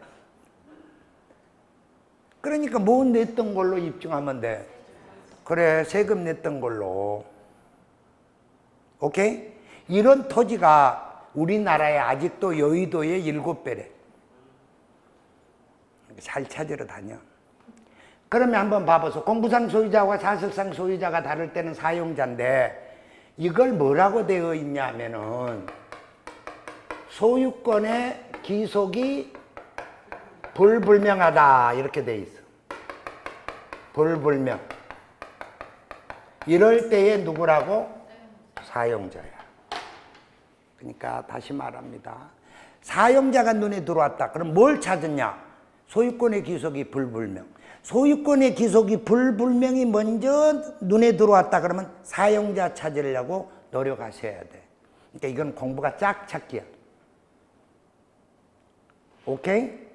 그러니까 뭐 냈던 걸로 입증하면 돼. 그래, 세금 냈던 걸로. 오케이? 이런 토지가 우리나라에 아직도 여의도에 7배래. 잘 찾으러 다녀. 그러면 한번 봐보소. 공부상 소유자와 사실상 소유자가 다를 때는 사용자인데 이걸 뭐라고 되어 있냐면은 소유권의 기속이 불분명하다 이렇게 돼 있어. 불분명. 이럴 때에 누구라고? 사용자야. 그러니까 다시 말합니다. 사용자가 눈에 들어왔다. 그럼 뭘 찾았냐? 소유권의 귀속이 불분명. 소유권의 귀속이 불분명이 먼저 눈에 들어왔다 그러면 사용자 찾으려고 노력하셔야 돼. 그러니까 이건 공부가 짝찾기야. 오케이?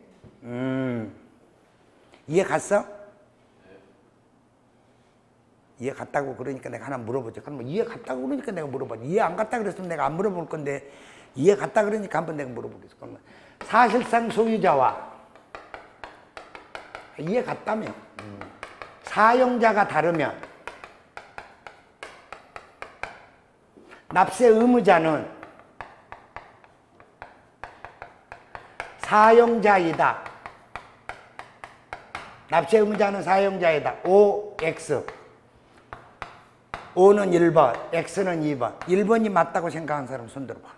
이해 갔어? 이해 갔다고 그러니까 내가 하나 물어보죠. 그럼 이해 갔다고 그러니까 내가 물어보지. 이해 안 갔다 그랬으면 내가 안 물어볼 건데 이해 갔다 그러니까 한번 내가 물어보겠어. 그러면 사실상 소유자와 이해 갔다며 사용자가 다르면 납세 의무자는 사용자이다. 납세 의무자는 사용자이다. OX. O는 1번, X는 2번. 1번이 맞다고 생각하는 사람 손 들어봐.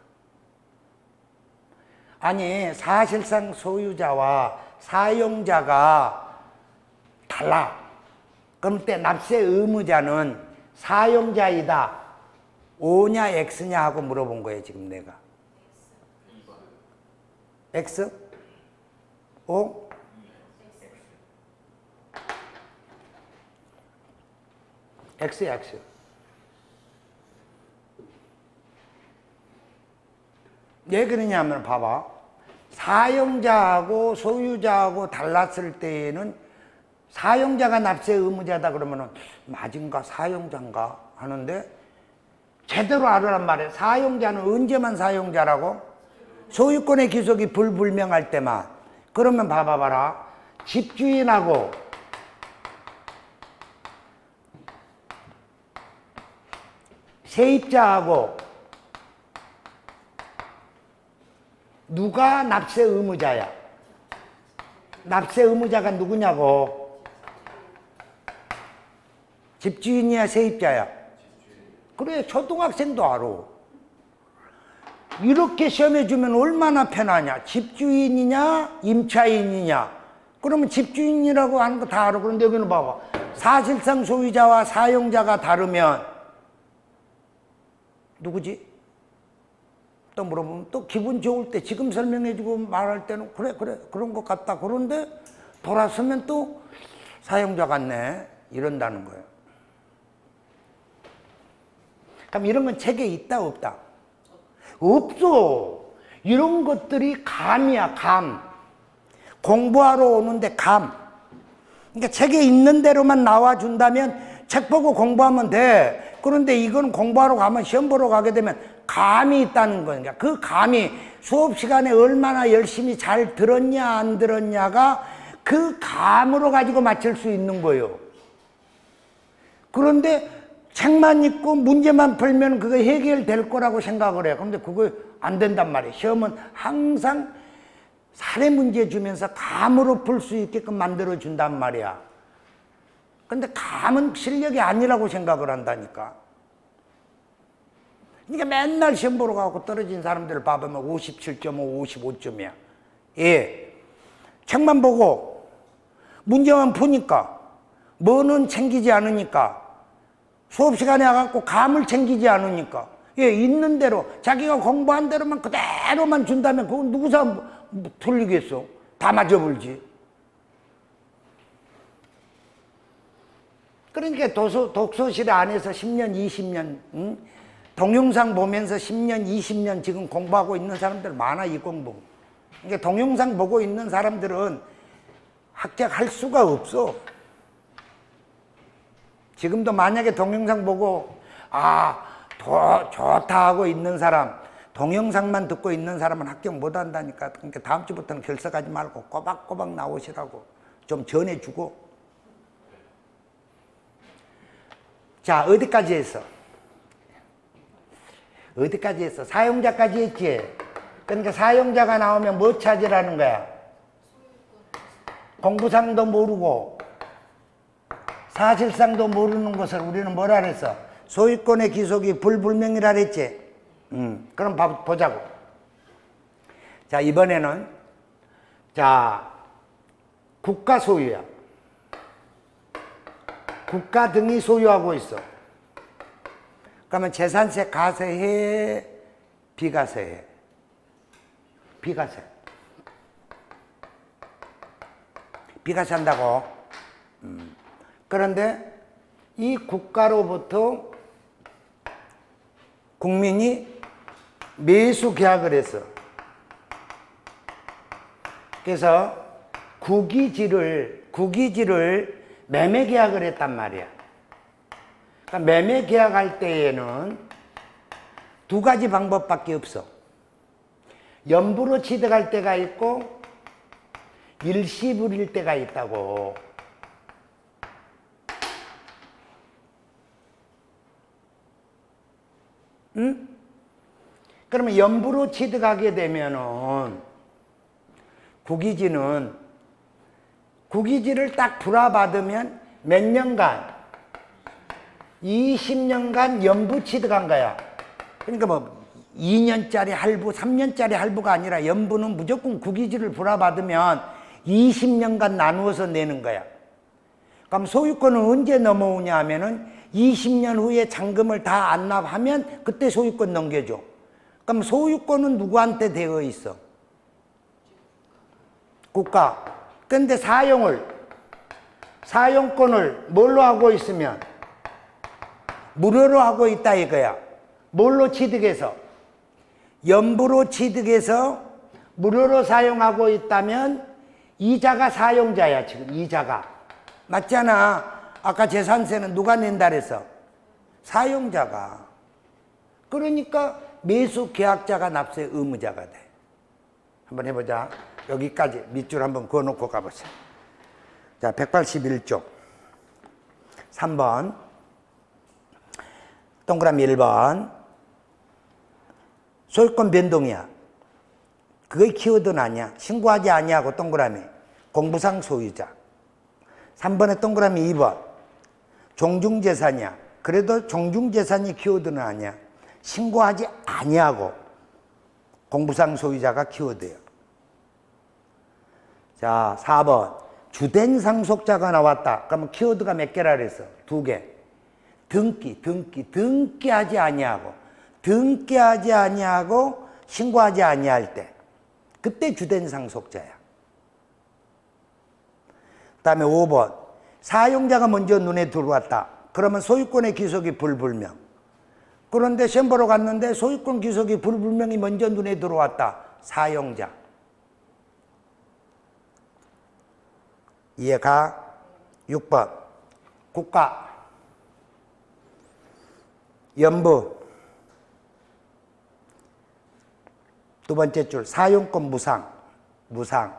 아니, 사실상 소유자와 사용자가 달라. 그럼 때 납세 의무자는 사용자이다. O냐 X냐 하고 물어본 거예요, 지금 내가. X? O? X야, X. 왜 그러냐면 봐봐. 사용자하고 소유자하고 달랐을 때에는 사용자가 납세 의무자다 그러면은 맞은가 사용자인가 하는데 제대로 알으란 말이에요. 사용자는 언제만 사용자라고? 소유권의 귀속이 불분명할 때만. 그러면 봐봐라. 집주인하고 세입자하고 누가 납세 의무자야? 납세 의무자가 누구냐고? 집주인이야, 세입자야? 그래, 초등학생도 알아. 이렇게 시험해 주면 얼마나 편하냐? 집주인이냐, 임차인이냐? 그러면 집주인이라고 하는 거 다 알아. 그런데 여기는 봐봐. 사실상 소유자와 사용자가 다르면 누구지? 또 물어보면 또 기분 좋을 때 지금 설명해주고 말할 때는 그래 그런 것 같다. 그런데 돌아서면 또 사용자 같네 이런다는 거예요. 그럼 이런 건 책에 있다 없다? 없어. 이런 것들이 감이야, 감. 공부하러 오는데 감. 그러니까 책에 있는 대로만 나와준다면 책 보고 공부하면 돼. 그런데 이건 공부하러 가면 시험 보러 가게 되면 감이 있다는 거니까 그 감이 수업 시간에 얼마나 열심히 잘 들었냐 안 들었냐가 그 감으로 가지고 맞출 수 있는 거예요. 그런데 책만 읽고 문제만 풀면 그거 해결될 거라고 생각을 해요. 그런데 그거 안 된단 말이에요. 시험은 항상 사례 문제 주면서 감으로 풀 수 있게끔 만들어 준단 말이야. 근데 감은 실력이 아니라고 생각을 한다니까. 그러니까 맨날 시험 보러 가고 떨어진 사람들을 봐보면 57.5, 55점이야. 예. 책만 보고 문제만 푸니까 뭐는 챙기지 않으니까 수업 시간에 와갖고 감을 챙기지 않으니까 예, 있는 대로 자기가 공부한 대로만 그대로만 준다면 그건 누구 사람 틀리겠어? 다 맞아불지. 그러니까 독서실 안에서 10년, 20년, 동영상 보면서 10년, 20년 지금 공부하고 있는 사람들 많아, 이 공부. 그러니까 동영상 보고 있는 사람들은 합격할 수가 없어. 지금도 만약에 동영상 보고, 좋다 하고 있는 사람, 동영상만 듣고 있는 사람은 합격 못 한다니까. 그러니까 다음 주부터는 결석하지 말고 꼬박꼬박 나오시라고 좀 전해주고. 자, 어디까지 했어? 어디까지 했어? 사용자까지 했지? 그러니까 사용자가 나오면 뭐 찾으라는 거야? 공부상도 모르고 사실상도 모르는 것을 우리는 뭐라 그랬어? 소유권의 귀속이 불분명이라 그랬지? 그럼 보자고. 자, 이번에는 자, 국가 소유야. 국가 등이 소유하고 있어. 그러면 재산세 가세해, 비가세해? 비가세. 비가세 한다고. 그런데 이 국가로부터 국민이 매수 계약을 했어. 그래서 국유지를 매매 계약을 했단 말이야. 그러니까 매매 계약할 때에는 두 가지 방법밖에 없어. 연부로 취득할 때가 있고 일시불일 때가 있다고. 응? 그러면 연부로 취득하게 되면은 국유지를 딱 불화받으면 몇 년간? 20년간 연부 취득한 거야. 그러니까 뭐 2년짜리 할부, 3년짜리 할부가 아니라 연부는 무조건 국유지를 불화받으면 20년간 나누어서 내는 거야. 그럼 소유권은 언제 넘어오냐 하면은 20년 후에 잔금을 다 안 납하면 그때 소유권 넘겨줘. 그럼 소유권은 누구한테 되어 있어? 국가. 근데 사용권을 뭘로 하고 있으면? 무료로 하고 있다 이거야. 뭘로 취득해서? 연부로 취득해서 무료로 사용하고 있다면 이자가 사용자야. 지금 이자가. 맞잖아. 아까 재산세는 누가 낸다 그랬어? 사용자가. 그러니까 매수 계약자가 납세 의무자가 돼. 한번 해보자. 여기까지 밑줄 한번 그어놓고 가보자. 자, 181쪽 3번 동그라미 1번 소유권 변동이야. 그게 키워드는 아니야. 신고하지 아니하고 동그라미 공부상 소유자. 3번에 동그라미 2번 종중재산이야. 그래도 종중재산이 키워드는 아니야. 신고하지 아니하고 공부상 소유자가 키워드예요. 자, 4번 주된 상속자가 나왔다. 그러면 키워드가 몇 개라 그랬어? 2개. 등기하지 아니하고 신고하지 아니할 때 그때 주된 상속자야. 그 다음에 5번 사용자가 먼저 눈에 들어왔다. 그러면 소유권의 귀속이 불분명. 그런데 시험 보러 갔는데 소유권 귀속이 불분명이 먼저 눈에 들어왔다. 사용자. 이해가? 6번 국가 연부. 두 번째 줄 사용권 무상.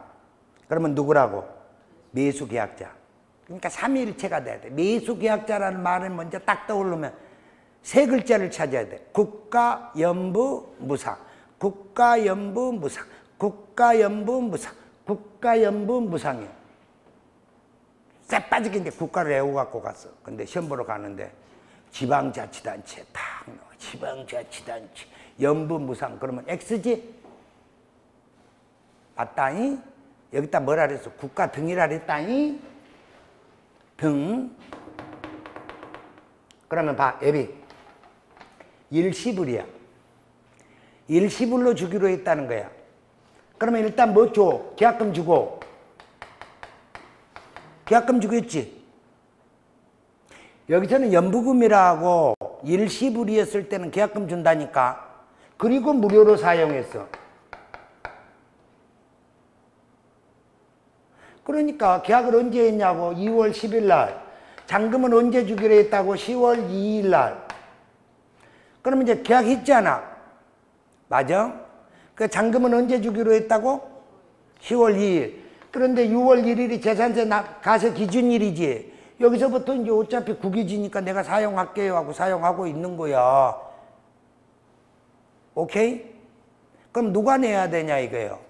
그러면 누구라고? 매수계약자. 그러니까 삼위일체가 돼야 돼. 매수계약자라는 말을 먼저 딱 떠오르면 세 글자를 찾아야 돼. 국가 연부 무상. 국가연부무상이야. 쎄 빠지게 이제 국가를 애워 갖고 갔어. 근데 시험 보러 가는데 지방자치단체 탁 나와. 지방자치단체 연부무상. 그러면 X지? 맞다니? 여기다 뭐라 그랬어? 국가 등이라 그랬다니? 등. 그러면 봐, 예비. 일시불이야. 일시불로 주기로 했다는 거야. 그러면 일단 뭐 줘? 계약금 주고. 계약금 주겠지. 여기서는 연부금이라고 일시불이었을 때는 계약금 준다니까. 그리고 무료로 사용했어. 그러니까 계약을 언제 했냐고. 2월 10일 날. 잔금은 언제 주기로 했다고. 10월 2일 날. 그러면 이제 계약했잖아. 맞아? 그 잔금은 언제 주기로 했다고? 10월 2일. 그런데 6월 1일이 재산세 가세 기준일이지. 여기서부터 이제 어차피 국유지니까 내가 사용할게요 하고 사용하고 있는 거야. 오케이? 그럼 누가 내야 되냐 이거예요.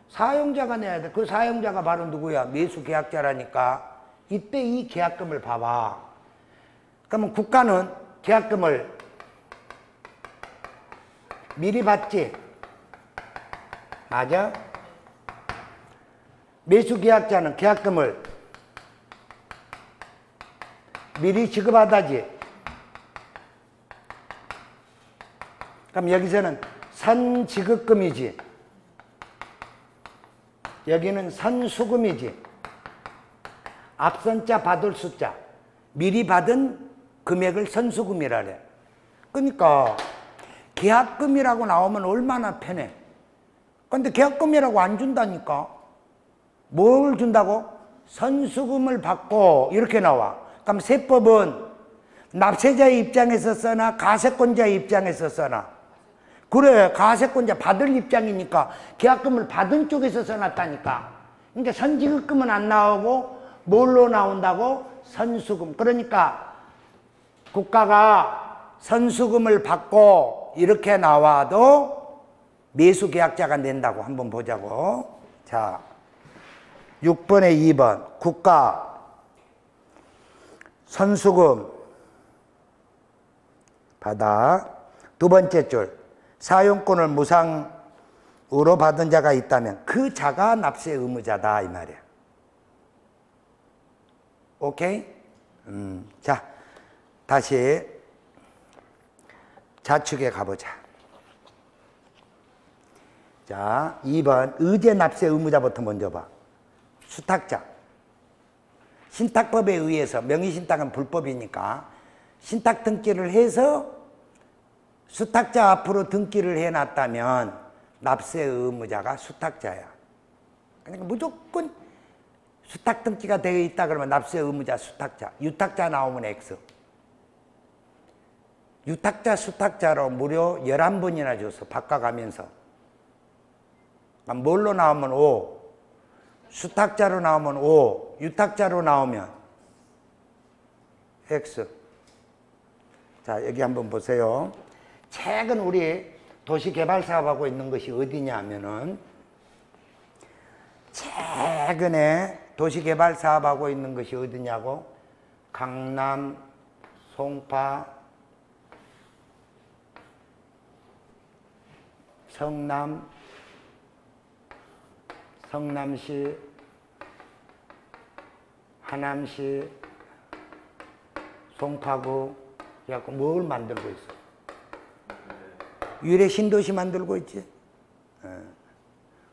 사용자가 내야 돼. 그 사용자가 바로 누구야? 매수계약자라니까. 이때 이 계약금을 봐봐. 그러면 국가는 계약금을 미리 받지? 맞아? 매수계약자는 계약금을 미리 지급하다지. 그럼 여기서는 선지급금이지. 여기는 선수금이지. 앞선자 받을 숫자. 미리 받은 금액을 선수금이라 그래. 그러니까 계약금이라고 나오면 얼마나 편해. 근데 계약금이라고 안 준다니까. 뭘 준다고? 선수금을 받고 이렇게 나와. 그럼 세법은 납세자의 입장에서 써나 가세권자의 입장에서 써나? 그래, 가세권자 받을 입장이니까 계약금을 받은 쪽에서 써놨다니까. 그러니까 선지급금은 안 나오고 뭘로 나온다고? 선수금. 그러니까 국가가 선수금을 받고 이렇게 나와도 매수계약자가 낸다고. 한번 보자고. 자, 6번에 2번 국가 선수금 받아. 두 번째 줄 사용권을 무상으로 받은 자가 있다면 그 자가 납세 의무자다 이 말이야. 오케이? 자, 다시 좌측에 가보자. 자, 2번 의제 납세 의무자부터 먼저 봐. 수탁자. 신탁법에 의해서, 명의신탁은 불법이니까 신탁 등기를 해서 수탁자 앞으로 등기를 해놨다면 납세 의무자가 수탁자야. 그러니까 무조건 수탁 등기가 되어 있다 그러면 납세 의무자 수탁자. 유탁자 나오면 X. 유탁자 수탁자로 무려 11번이나 줬어. 바꿔가면서. 뭘로 나오면 O. 수탁자로 나오면 O. 유탁자로 나오면 X. 자, 여기 한번 보세요. 최근 우리 도시개발사업하고 있는 것이 어디냐 하면은 최근에 도시개발사업하고 있는 것이 어디냐고? 강남, 송파, 성남시, 하남시, 송파구 해갖고 뭘 만들고 있어? 유래 신도시 만들고 있지.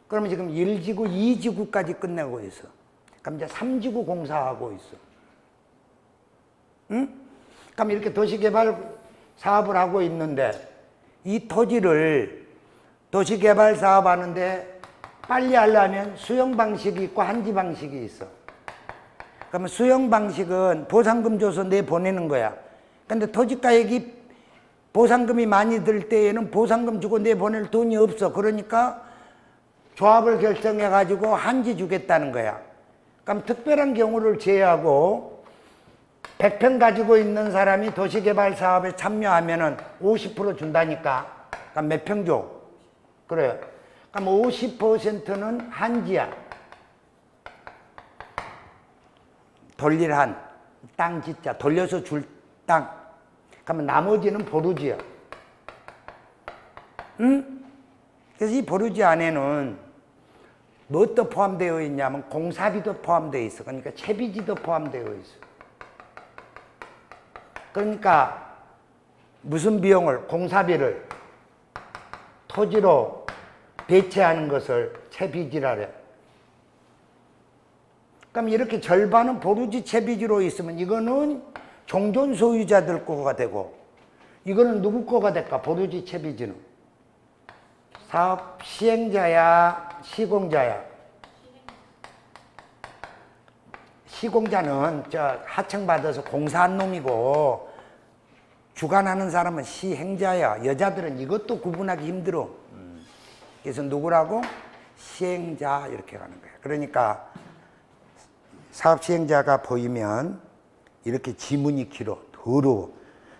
그러면 지금 1지구, 2지구까지 끝내고 있어. 그럼 이제 3지구 공사하고 있어. 응? 그럼 이렇게 도시개발 사업을 하고 있는데 이 토지를 도시개발 사업하는데 빨리 하려면 수용 방식이 있고 한지 방식이 있어. 그러면 수용 방식은 보상금 줘서 내보내는 거야. 근데 토지가액이 보상금이 많이 들 때에는 보상금 주고 내보낼 돈이 없어. 그러니까 조합을 결성해 가지고 한지 주겠다는 거야. 그럼 특별한 경우를 제외하고 100평 가지고 있는 사람이 도시개발 사업에 참여하면은 50% 준다니까. 그럼 몇 평 줘? 그래. 그럼 50%는 한지야. 돌릴 한, 땅 짓자, 돌려서 줄 땅. 그러면 나머지는 보루지야. 응? 그래서 이 보루지 안에는 무엇도 포함되어 있냐면 공사비도 포함되어 있어. 그러니까 채비지도 포함되어 있어. 그러니까 무슨 비용을, 공사비를 토지로 배치하는 것을 채비지라 그래. 그럼 이렇게 절반은 보루지 채비지로 있으면 이거는 종전 소유자들 거가 되고 이거는 누구 거가 될까? 보루지 채비지는 사업 시행자야, 시공자야? 시공자는 저 하청받아서 공사한 놈이고 주관하는 사람은 시행자야. 여자들은 이것도 구분하기 힘들어. 그래서 누구라고? 시행자 이렇게 가는 거야. 그러니까 사업 시행자가 보이면 이렇게 지문이 길어. 더러워.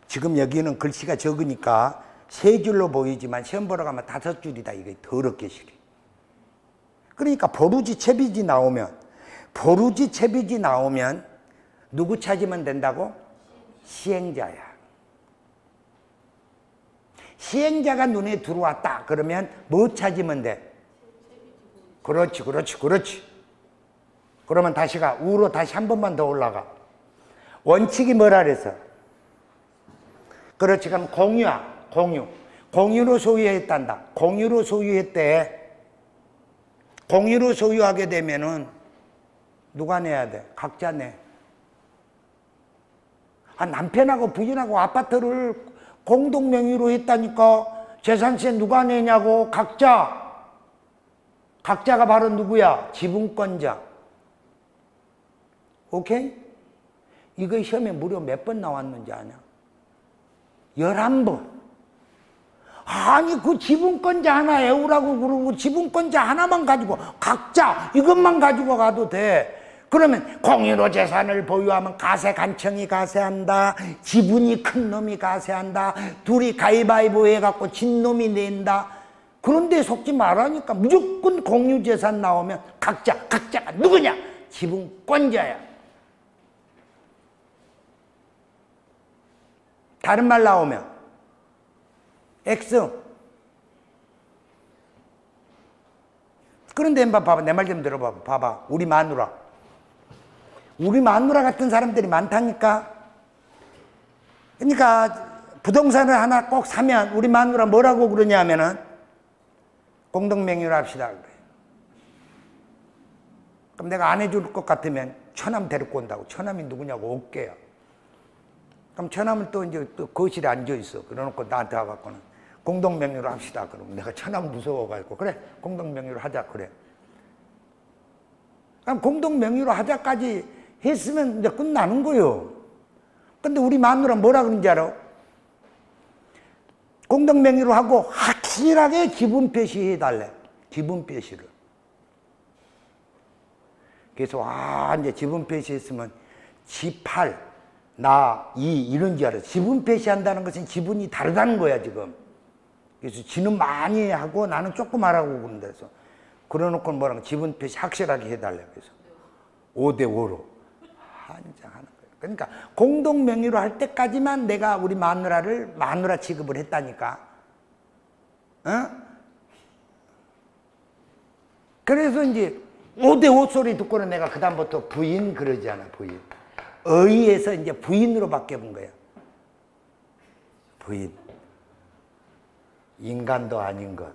지금 여기는 글씨가 적으니까 세 줄로 보이지만 시험 보러 가면 5줄이다. 이게 더럽게 싫어. 그러니까 보루지 채비지 나오면 누구 찾으면 된다고? 시행자야. 시행자가 눈에 들어왔다. 그러면 뭐 찾으면 돼? 그렇지. 그러면 다시 가. 우로 다시 한 번만 더 올라가. 원칙이 뭐라 그랬어? 그렇지. 그럼 공유야. 공유. 공유로 소유했단다. 공유로 소유했대. 공유로 소유하게 되면은 누가 내야 돼? 각자 내. 아, 남편하고 부인하고 아파트를 공동 명의로 했다니까 재산세 누가 내냐고. 각자. 각자가 바로 누구야? 지분권자. 오케이? 이거 시험에 무려 몇 번 나왔는지 아냐? 11번. 아니 그 지분권자 하나 애우라고 그러고 지분권자 하나만 가지고 각자 이것만 가지고 가도 돼. 그러면 공유로 재산을 보유하면 가세 간청이 가세한다. 지분이 큰 놈이 가세한다. 둘이 가위바위보 해갖고 진 놈이 낸다. 그런데 속지 말라니까. 무조건 공유 재산 나오면 각자가 누구냐? 지분권자야. 다른 말 나오면 X. 그런데 봐봐. 내 말 좀 들어봐봐. 봐봐. 우리 마누라. 우리 마누라 같은 사람들이 많다니까. 그러니까 부동산을 하나 꼭 사면 우리 마누라 뭐라고 그러냐면은 공동명의로 합시다 그래. 그럼 내가 안 해줄 것 같으면 처남 데리고 온다고. 처남이 누구냐고. 올게요. 그럼 처남은 또 이제 또 거실에 앉아있어. 그래놓고 나한테 와갖고는 공동명의로 합시다. 그러면 내가 처남 무서워가지고 그래 공동명의로 하자 그래. 그럼 공동명의로 하자까지 했으면 이제 끝나는 거요. 근데 우리 마누라 뭐라 그런지 알아? 공동명의로 하고 확실하게 지분 표시해달래. 지분 표시를. 그래서 이제 지분 표시했으면 지8 나 2 이런 줄 알아. 지분 표시한다는 것은 지분이 다르다는 거야 지금. 그래서 지는 많이 하고 나는 조금 하라고 그런다 해서 그래놓고 뭐라고 지분 표시 확실하게 해달래. 그래서 5대5로 한장하는 거예요. 그러니까 공동 명의로 할 때까지만 내가 우리 마누라를 마누라 취급을 했다니까. 어? 그래서 이제 5대5 소리 듣고는 내가 그다음부터 부인 그러잖아. 부인. 의에서 이제 부인으로 바뀌어본 거야. 부인. 인간도 아닌 것.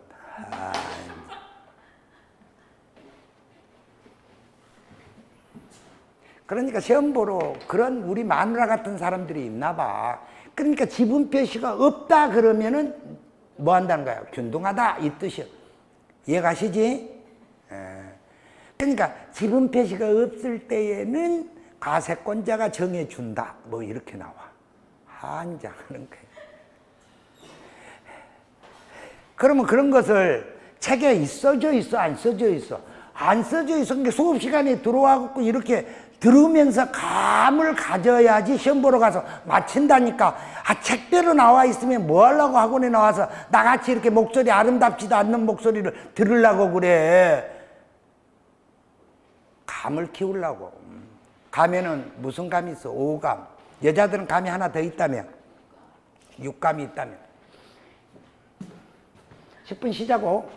그러니까 시험 보러 그런 우리 마누라 같은 사람들이 있나 봐. 그러니까 지분 표시가 없다 그러면은 뭐 한다는 거야? 균등하다 이 뜻이야. 이해가시지? 그러니까 지분 표시가 없을 때에는 가세권자가 정해준다. 뭐 이렇게 나와. 한장하는 거예요. 그러면 그런 것을 책에 써져 있어? 안 써져 있어? 안 써져 있어. 그러니까 수업 시간에 들어와갖고 이렇게 들으면서 감을 가져야지 시험 보러 가서 맞힌다니까. 책대로 나와 있으면 뭐 하려고 학원에 나와서 나같이 이렇게 목소리 아름답지도 않는 목소리를 들으려고 그래. 감을 키우려고. 감에는 무슨 감이 있어? 오감. 여자들은 감이 하나 더 있다며. 육감이 있다며. 10분 쉬자고.